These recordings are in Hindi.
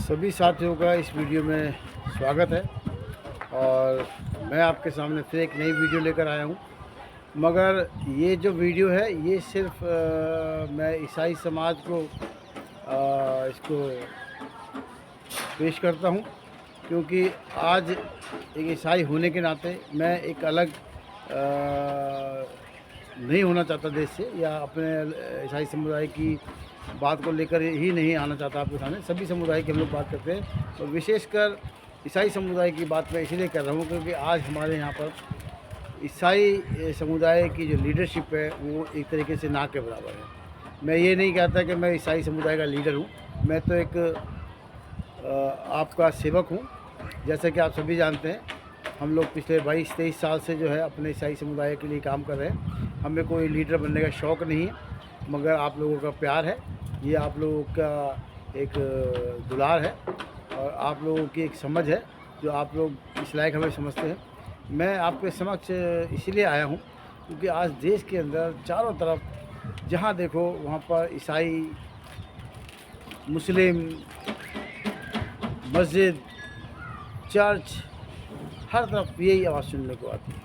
सभी साथियों का इस वीडियो में स्वागत है। और मैं आपके सामने फिर एक नई वीडियो लेकर आया हूँ। मगर ये जो वीडियो है ये सिर्फ मैं ईसाई समाज को इसको पेश करता हूँ, क्योंकि आज एक ईसाई होने के नाते मैं एक अलग नहीं होना चाहता देश से, या अपने ईसाई समुदाय की बात को लेकर ही नहीं आना चाहता आपके सामने। सभी समुदाय की हम लोग बात करते हैं, तो विशेषकर ईसाई समुदाय की बात मैं इसलिए कर रहा हूँ क्योंकि आज हमारे यहाँ पर ईसाई समुदाय की जो लीडरशिप है वो एक तरीके से ना के बराबर है। मैं ये नहीं कहता कि मैं ईसाई समुदाय का लीडर हूँ, मैं तो एक आपका सेवक हूँ। जैसा कि आप सभी जानते हैं, हम लोग पिछले 22-23 साल से जो है अपने ईसाई समुदाय के लिए काम कर रहे हैं। हमें कोई लीडर बनने का शौक़ नहीं है, मगर आप लोगों का प्यार है, ये आप लोगों का एक दुलार है और आप लोगों की एक समझ है जो आप लोग इस लायक हमें समझते हैं। मैं आपके समक्ष इसलिए आया हूँ क्योंकि आज देश के अंदर चारों तरफ जहाँ देखो वहाँ पर ईसाई, मुस्लिम, मस्जिद, चर्च, हर तरफ यही आवाज़ सुनने को आती है।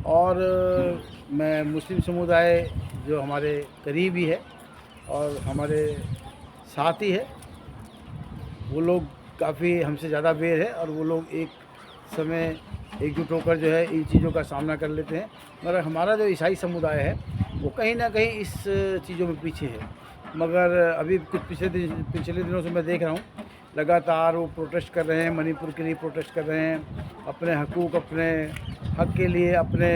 और मैं मुस्लिम समुदाय जो हमारे करीबी है और हमारे साथ ही है, वो लोग काफ़ी हमसे ज़्यादा बेर है और वो लोग एक समय एकजुट होकर जो है इन चीज़ों का सामना कर लेते हैं। मगर हमारा जो ईसाई समुदाय है वो कहीं ना कहीं इस चीज़ों में पीछे है। मगर अभी कुछ पिछले दिनों से मैं देख रहा हूँ लगातार वो प्रोटेस्ट कर रहे हैं, मणिपुर के लिए प्रोटेस्ट कर रहे हैं, अपने हकूक़, अपने हक़ के लिए, अपने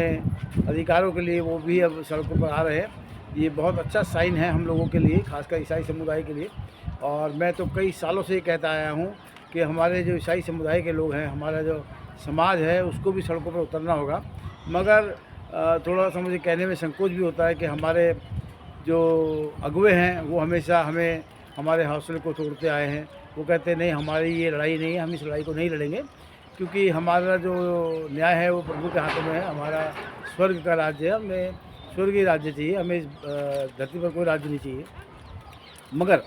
अधिकारों के लिए वो भी अब सड़कों पर आ रहे हैं। ये बहुत अच्छा साइन है हम लोगों के लिए, खासकर ईसाई समुदाय के लिए। और मैं तो कई सालों से ये कहता आया हूँ कि हमारे जो ईसाई समुदाय के लोग हैं, हमारा जो समाज है, उसको भी सड़कों पर उतरना होगा। मगर थोड़ा सा मुझे कहने में संकोच भी होता है कि हमारे जो अगुवे हैं वो हमेशा हमें हमारे हौसले को तोड़ते आए हैं। वो कहते हैं नहीं, हमारी ये लड़ाई नहीं है, हम इस लड़ाई को नहीं लड़ेंगे, क्योंकि हमारा जो न्याय है वो प्रभु के हाथों में है। हमारा स्वर्ग का राज्य है, हमें स्वर्गीय राज्य चाहिए, हमें इस धरती पर कोई राज्य नहीं चाहिए। मगर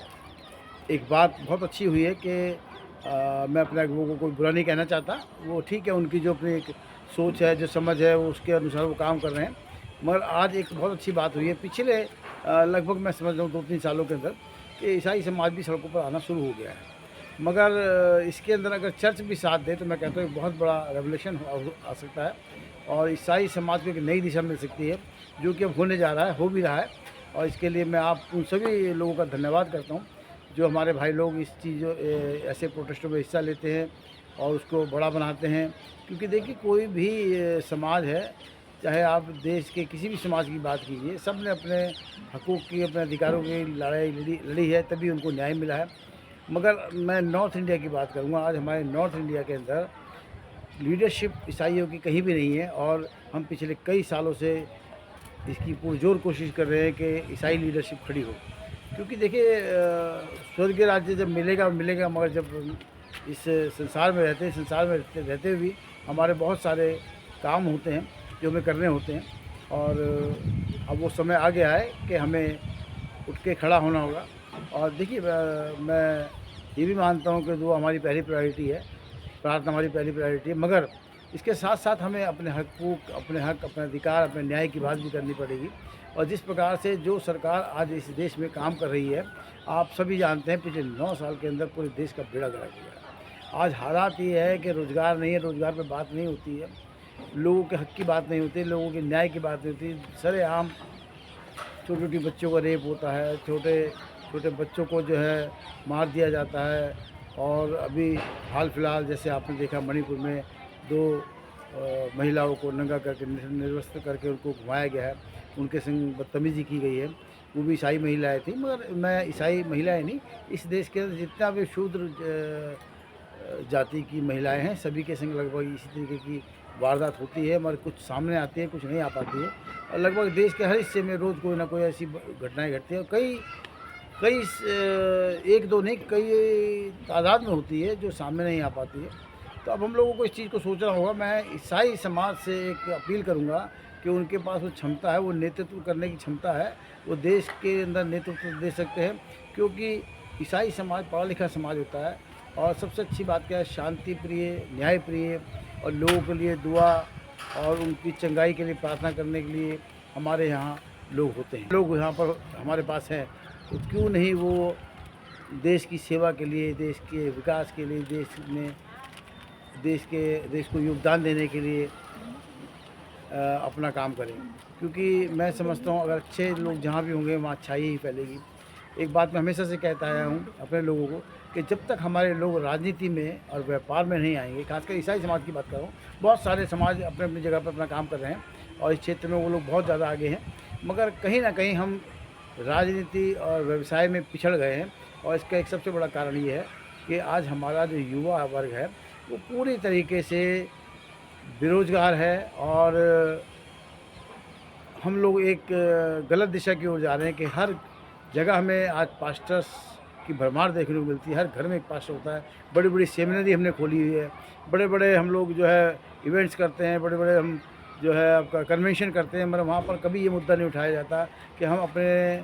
एक बात बहुत अच्छी हुई है कि मैं अपने अगुओं को कोई बुरा नहीं कहना चाहता, वो ठीक है, उनकी जो अपनी एक सोच है, जो समझ है, वो उसके अनुसार वो काम कर रहे हैं। मगर आज एक बहुत अच्छी बात हुई है पिछले लगभग मैं समझ रहा हूँ 2-3 सालों के अंदर कि ईसाई समाज भी सड़कों पर आना शुरू हो गया है। मगर इसके अंदर अगर चर्च भी साथ दे तो मैं कहता हूँ एक बहुत बड़ा रेवोल्यूशन आ सकता है और ईसाई समाज को एक नई दिशा मिल सकती है, जो कि अब होने जा रहा है, हो भी रहा है। और इसके लिए मैं आप उन सभी लोगों का धन्यवाद करता हूँ जो हमारे भाई लोग इस चीज़ों ऐसे प्रोटेस्टों में हिस्सा लेते हैं और उसको बड़ा बनाते हैं। क्योंकि देखिए, कोई भी समाज है, चाहे आप देश के किसी भी समाज की बात कीजिए, सब ने अपने हकूक़ की, अपने अधिकारों की लड़ाई लड़ी है, तभी उनको न्याय मिला है। मगर मैं नॉर्थ इंडिया की बात करूँगा। आज हमारे नॉर्थ इंडिया के अंदर लीडरशिप ईसाइयों की कहीं भी नहीं है और हम पिछले कई सालों से इसकी पुरजोर कोशिश कर रहे हैं कि ईसाई लीडरशिप खड़ी हो। क्योंकि देखिए, स्वर्गीय राज्य जब मिलेगा मिलेगा, मगर जब इस संसार में रहते हैं, संसार में रहते हुए भी हमारे बहुत सारे काम होते हैं जो हमें करने होते हैं। और अब वो समय आ गया है कि हमें उठ के खड़ा होना होगा। और देखिए, मैं ये भी मानता हूँ कि दुआ हमारी पहली प्रायोरिटी है, प्रार्थना हमारी पहली प्रायोरिटी है, मगर इसके साथ साथ हमें अपने हकूक़, अपने हक़, अपने अधिकार, अपने न्याय की बात भी करनी पड़ेगी। और जिस प्रकार से जो सरकार आज इस देश में काम कर रही है, आप सभी जानते हैं, पिछले 9 साल के अंदर पूरे देश का बेड़ा गर्क हो गया। आज हालात ये है कि रोज़गार नहीं है, रोज़गार पर बात नहीं होती है, लोगों के हक़ की बात नहीं होती, लोगों के न्याय की बात नहीं होती। सरेआम छोटी-छोटी बच्चों का रेप होता है, छोटे छोटे बच्चों को जो है मार दिया जाता है। और अभी हाल फिलहाल जैसे आपने देखा, मणिपुर में 2 महिलाओं को नंगा करके, निर्वस्त्र करके उनको घुमाया गया है, उनके संग बदतमीज़ी की गई है। वो भी ईसाई महिलाएं थी। मगर मैं ईसाई महिलाएं नहीं, इस देश के अंदर जितना भी शूद्र जाति की महिलाएं हैं, सभी के संग लगभग इसी तरीके की वारदात होती है। मगर कुछ सामने आती है, कुछ नहीं आ पाती है। और लगभग देश के हर हिस्से में रोज़ कोई ना कोई ऐसी घटनाएँ घटती हैं। कई कई 1-2 नहीं, कई तादाद में होती है जो सामने नहीं आ पाती है। तो अब हम लोगों को इस चीज़ को सोचना होगा। मैं ईसाई समाज से एक अपील करूंगा कि उनके पास वो क्षमता है, वो नेतृत्व करने की क्षमता है, वो देश के अंदर नेतृत्व दे सकते हैं। क्योंकि ईसाई समाज पढ़ा लिखा समाज होता है और सबसे अच्छी बात क्या है, शांति प्रिय, न्याय प्रिय और लोगों के लिए दुआ और उनकी चंगाई के लिए प्रार्थना करने के लिए हमारे यहाँ लोग होते हैं। लोग यहाँ पर हमारे पास हैं तो क्यों नहीं वो देश की सेवा के लिए, देश के विकास के लिए, देश को योगदान देने के लिए अपना काम करें। क्योंकि मैं समझता हूँ अगर अच्छे लोग जहाँ भी होंगे वहाँ अच्छाई ही फैलेगी। एक बात मैं हमेशा से कहता आया हूँ अपने लोगों को कि जब तक हमारे लोग राजनीति में और व्यापार में नहीं आएंगे, खासकर ईसाई समाज की बात कर रहा हूँ, बहुत सारे समाज अपने अपनी जगह पर अपना काम कर रहे हैं और इस क्षेत्र में वो लोग बहुत ज़्यादा आगे हैं, मगर कहीं ना कहीं हम राजनीति और व्यवसाय में पिछड़ गए हैं। और इसका एक सबसे बड़ा कारण ये है कि आज हमारा जो युवा वर्ग है वो पूरी तरीके से बेरोज़गार है और हम लोग एक गलत दिशा की ओर जा रहे हैं कि हर जगह हमें आज पास्टर्स की भरमार देखने को मिलती है। हर घर में एक पास्टर होता है। बड़ी बड़ी सेमिनरी हमने खोली हुई है, बड़े बड़े हम लोग जो है इवेंट्स करते हैं, बड़े बड़े हम जो है आपका कन्वेंशन करते हैं, मगर वहाँ पर कभी ये मुद्दा नहीं उठाया जाता कि हम अपने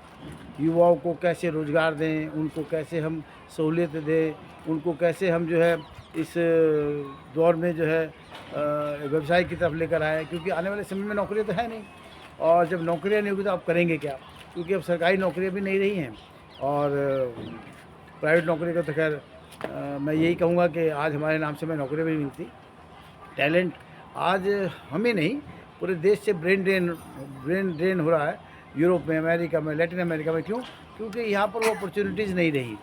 युवाओं को कैसे रोज़गार दें, उनको कैसे हम सहूलियत दें, उनको कैसे हम जो है इस दौर में जो है व्यवसाय की तरफ लेकर आए। क्योंकि आने वाले समय में नौकरियाँ तो है नहीं, और जब नौकरियाँ नहीं होगी तो आप करेंगे क्या? क्योंकि अब सरकारी नौकरियाँ भी नहीं रही हैं और प्राइवेट नौकरी का तो खैर मैं यही कहूँगा कि आज हमारे नाम से हमें नौकरियाँ भी नहीं मिलती। टैलेंट आज हमें नहीं, पूरे देश से ब्रेन ड्रेन हो रहा है, यूरोप में, अमेरिका में, लैटिन अमेरिका में। क्यों? क्योंकि यहाँ पर वो अपॉर्चुनिटीज़ नहीं रही।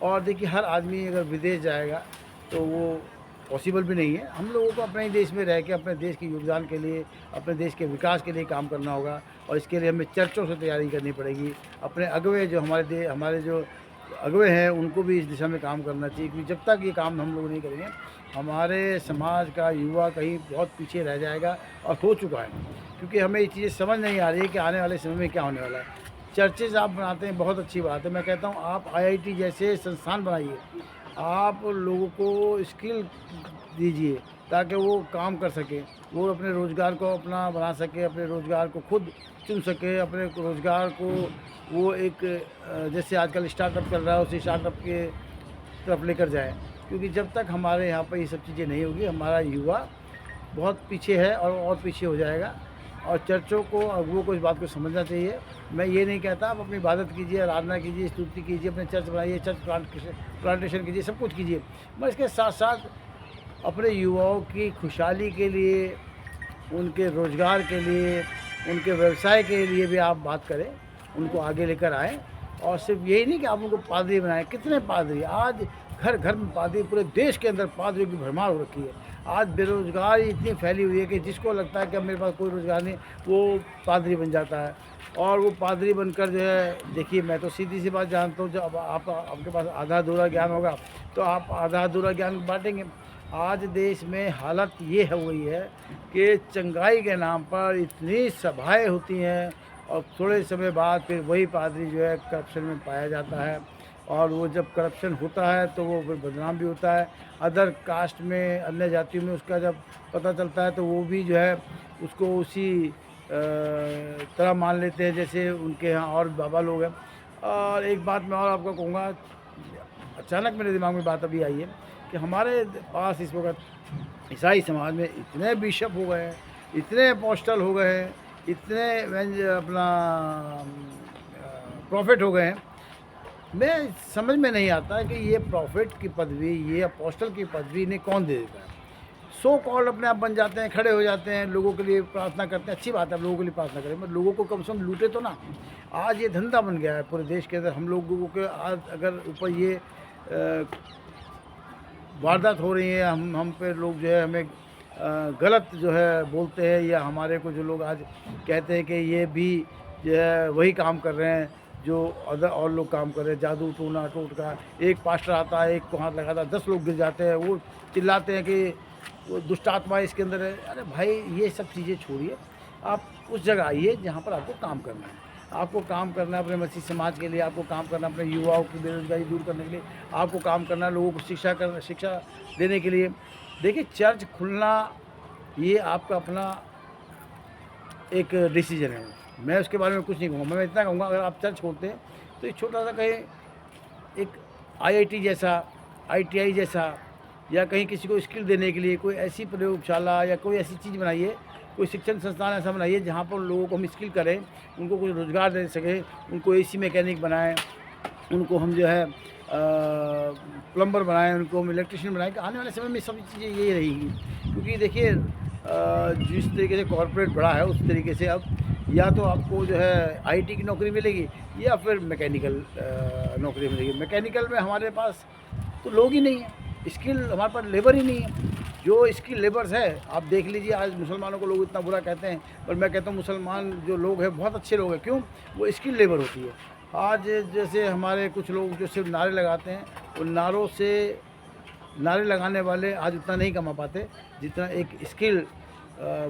और देखिए हर आदमी अगर विदेश जाएगा तो वो पॉसिबल भी नहीं है। हम लोगों को अपने ही देश में रह के अपने देश के योगदान के लिए, अपने देश के विकास के लिए काम करना होगा और इसके लिए हमें चर्चों से तैयारी करनी पड़ेगी। अपने अगुवे जो हमारे जो अगुवे हैं उनको भी इस दिशा में काम करना चाहिए, क्योंकि जब तक ये काम हम लोग नहीं करेंगे हमारे समाज का युवा कहीं बहुत पीछे रह जाएगा और हो चुका है। क्योंकि हमें ये चीज़ें समझ नहीं आ रही है कि आने वाले समय में क्या होने वाला है। चर्चेज़ आप बनाते हैं, बहुत अच्छी बात है। मैं कहता हूँ आप IIT जैसे संस्थान बनाइए, आप लोगों को स्किल दीजिए ताकि वो काम कर सकें, वो अपने रोज़गार को अपना बना सके, अपने रोज़गार को खुद चुन सके, अपने रोज़गार को वो एक जैसे आजकल स्टार्टअप चल रहा है उसी स्टार्टअप के तरफ लेकर जाए। क्योंकि जब तक हमारे यहाँ पर ये सब चीज़ें नहीं होगी हमारा युवा बहुत पीछे है और पीछे हो जाएगा। और चर्चों को, अगुओं को इस बात को समझना चाहिए। मैं ये नहीं कहता आप अपनी इबादत कीजिए, आराधना कीजिए, स्तुति कीजिए, अपने चर्च बनाइए, चर्च प्लांटेशन कीजिए, सब कुछ कीजिए, मगर इसके साथ साथ अपने युवाओं की खुशहाली के लिए, उनके रोज़गार के लिए, उनके व्यवसाय के लिए भी आप बात करें, उनको आगे लेकर आएँ। और सिर्फ यही नहीं कि आप उनको पादरी बनाएं। कितने पादरी आज घर घर में, पादरी पूरे देश के अंदर पादरियों की भरमार हो रखी है। आज बेरोज़गारी इतनी फैली हुई है कि जिसको लगता है कि अब मेरे पास कोई रोज़गार नहीं, वो पादरी बन जाता है। और वो पादरी बनकर जो है, देखिए मैं तो सीधी सी बात जानता हूँ, जब आपके पास आधा अधूरा ज्ञान होगा तो आप आधा अधूरा ज्ञान बांटेंगे। आज देश में हालत ये हो गई है कि चंगाई के नाम पर इतनी सभाएं होती हैं और थोड़े समय बाद फिर वही पादरी जो है करप्शन में पाया जाता है। और वो जब करप्शन होता है तो वो फिर बदनाम भी होता है। अदर कास्ट में, अन्य जातियों में उसका जब पता चलता है तो वो भी जो है उसको उसी तरह मान लेते हैं जैसे उनके यहाँ और बाबा लोग हैं। और एक बात मैं और आपको कहूँगा, अचानक मेरे दिमाग में बात अभी आई है कि हमारे पास इस वक्त ईसाई समाज में इतने बिशप हो गए हैं, इतने अपोस्टल हो गए हैं, इतने अपना प्रॉफिट हो गए हैं। मैं समझ में नहीं आता है कि ये प्रॉफिट की पदवी, ये अपोस्टल की पदवी इन्हें कौन दे देता है। सो कॉल्ड अपने आप बन जाते हैं, खड़े हो जाते हैं, लोगों के लिए प्रार्थना करते हैं। अच्छी बात है, लोगों के लिए प्रार्थना करें, मगर लोगों को कम से कम लूटे तो ना। आज ये धंधा बन गया है पूरे देश के अंदर। हम लोगों के आज अगर ऊपर ये वारदात हो रही है, हम पे लोग जो है हमें गलत जो है बोलते हैं, या हमारे को जो लोग आज कहते हैं कि ये भी जो है वही काम कर रहे हैं जो अदर और लोग काम कर रहे हैं, जादू टोना टोटका। एक पास्टर आता है, एक को हाथ लगाता है, 10 लोग गिर जाते हैं, वो चिल्लाते हैं कि वो दुष्ट आत्मा इसके अंदर है। अरे भाई ये सब चीज़ें छोड़िए, आप उस जगह आइए जहाँ पर आपको काम करना है। आपको काम करना है अपने मसीह समाज के लिए, आपको काम करना अपने युवाओं की बेरोजगारी दूर करने के लिए, आपको काम करना लोगों को शिक्षा देने के लिए। देखिए चर्च खुलना ये आपका अपना एक डिसीजन है, मैं उसके बारे में कुछ नहीं कहूँगा। मैं इतना कहूँगा अगर आप चर्च खोलते हैं तो एक छोटा सा कहीं एक IIT जैसा ITI जैसा, या कहीं किसी को स्किल देने के लिए कोई ऐसी प्रयोगशाला या कोई ऐसी चीज़ बनाइए, कोई शिक्षण संस्थान ऐसा बनाइए जहाँ पर लोगों को हम स्किल करें, उनको कुछ रोज़गार दे सकें, उनको AC मैकेनिक बनाएँ, उनको हम जो है प्लम्बर बनाएँ, उनको हम इलेक्ट्रिशियन बनाएँ। कि आने वाले समय में सभी चीज़ें यही रहेंगी, क्योंकि देखिए जिस तरीके से कॉर्पोरेट बढ़ा है उस तरीके से अब या तो आपको जो है IT की नौकरी मिलेगी या फिर मैकेनिकल नौकरी मिलेगी। मैकेनिकल में हमारे पास तो लोग ही नहीं हैं, स्किल हमारे पास लेबर ही नहीं है। जो स्किल लेबर्स है, आप देख लीजिए, आज मुसलमानों को लोग इतना बुरा कहते हैं, पर मैं कहता हूँ मुसलमान जो लोग हैं बहुत अच्छे लोग हैं। क्यों? वो स्किल लेबर होती है। आज जैसे हमारे कुछ लोग जो सिर्फ नारे लगाते हैं, उन नारों से नारे लगाने वाले आज उतना नहीं कमा पाते जितना एक स्किल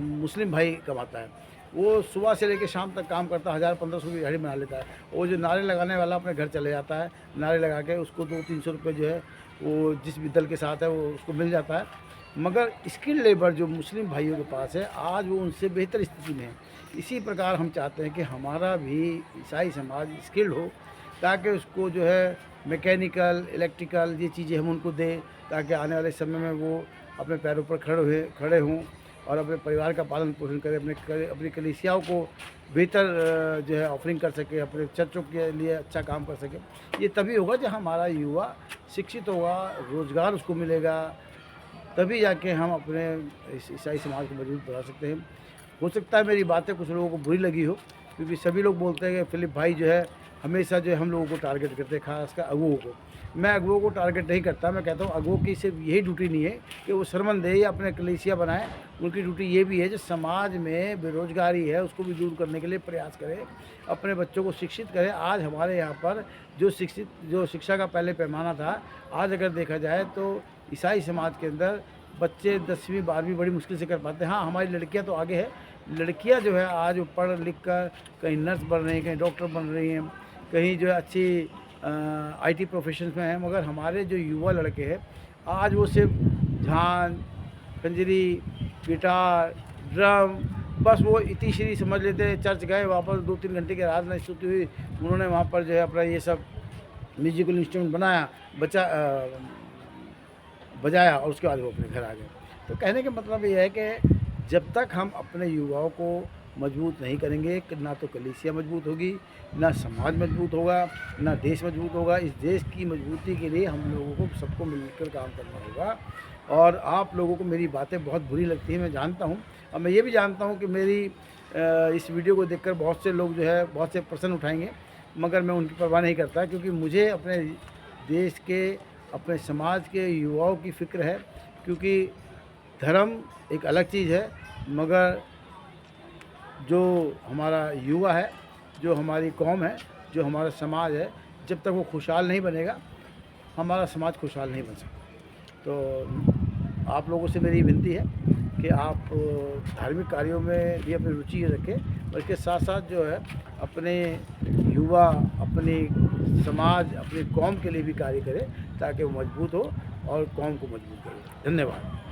मुस्लिम भाई कमाता है। वो सुबह से लेकर शाम तक काम करता है, 1000-1500 की दिहाड़ी बना लेता है। वो जो नारे लगाने वाला अपने घर चले जाता है, नारे लगा के उसको 200-300 रुपये जो है वो जिस भी दल के साथ है वो उसको मिल जाता है। मगर स्किल लेबर जो मुस्लिम भाइयों के पास है, आज वो उनसे बेहतर स्थिति में है। इसी प्रकार हम चाहते हैं कि हमारा भी ईसाई समाज स्किल्ड हो, ताकि उसको जो है मैकेनिकल, इलेक्ट्रिकल ये चीज़ें हम उनको दें, ताकि आने वाले समय में वो अपने पैरों पर खड़े हों और अपने परिवार का पालन पोषण करें, अपनी कलीसियाओं को बेहतर जो है ऑफरिंग कर सके, अपने चर्चों के लिए अच्छा काम कर सके। ये तभी होगा जब हमारा युवा शिक्षित होगा, रोज़गार उसको मिलेगा, तभी जाके हम अपने इस ईसाई समाज को मजबूत बना सकते हैं। हो सकता है मेरी बातें कुछ लोगों को बुरी लगी हो, क्योंकि सभी लोग बोलते हैं कि फिलिप भाई जो है हमेशा जो है हम लोगों को टारगेट करते हैं, खासकर अगुओं को। मैं अगुओं को टारगेट नहीं करता। मैं कहता हूँ अगुओं की सिर्फ यही ड्यूटी नहीं है कि वो सरमन दे या अपने कलीसिया बनाएं। उनकी ड्यूटी ये भी है जो समाज में बेरोजगारी है उसको भी दूर करने के लिए प्रयास करें, अपने बच्चों को शिक्षित करें। आज हमारे यहाँ पर जो शिक्षा का पहले पैमाना था, आज अगर देखा जाए तो ईसाई समाज के अंदर बच्चे 10वीं 12वीं बड़ी मुश्किल से कर पाते हैं। हाँ, हमारी लड़कियां तो आगे है। लड़कियां जो है आज वो पढ़ लिख कर कहीं नर्स बन रही हैं, कहीं डॉक्टर बन रही हैं, कहीं जो है अच्छी IT प्रोफेशंस में हैं। मगर हमारे जो युवा लड़के हैं आज वो सिर्फ झांझ, कंजरी, गिटार, ड्रम, बस वो इतिश्री समझ लेते हैं। चर्च गए, वापस 2-3 घंटे की आराधना स्तुति हुई, उन्होंने वहाँ पर जो है अपना ये सब म्यूजिकल इंस्ट्रूमेंट बनाया, बजाया और उसके बाद वो अपने घर आ गए। तो कहने का मतलब ये है कि जब तक हम अपने युवाओं को मजबूत नहीं करेंगे, ना तो कलीसिया मजबूत होगी, ना समाज मजबूत होगा, ना देश मजबूत होगा। इस देश की मजबूती के लिए हम लोगों को सबको मिलकर काम करना होगा। और आप लोगों को मेरी बातें बहुत बुरी लगती हैं, मैं जानता हूँ। और मैं ये भी जानता हूँ कि मेरी इस वीडियो को देखकर बहुत से लोग जो है बहुत से प्रश्न उठाएंगे, मगर मैं उनकी परवाह नहीं करता, क्योंकि मुझे अपने देश के, अपने समाज के युवाओं की फ़िक्र है। क्योंकि धर्म एक अलग चीज़ है, मगर जो हमारा युवा है, जो हमारी कौम है, जो हमारा समाज है, जब तक वो खुशहाल नहीं बनेगा, हमारा समाज खुशहाल नहीं बन सकता। तो आप लोगों से मेरी विनती है कि आप धार्मिक कार्यों में भी अपनी रुचि रखें, और इसके साथ साथ जो है अपने युवा, अपनी समाज, अपनी कौम के लिए भी कार्य करें, ताकि वो मजबूत हो और कौम को मजबूत करे। धन्यवाद।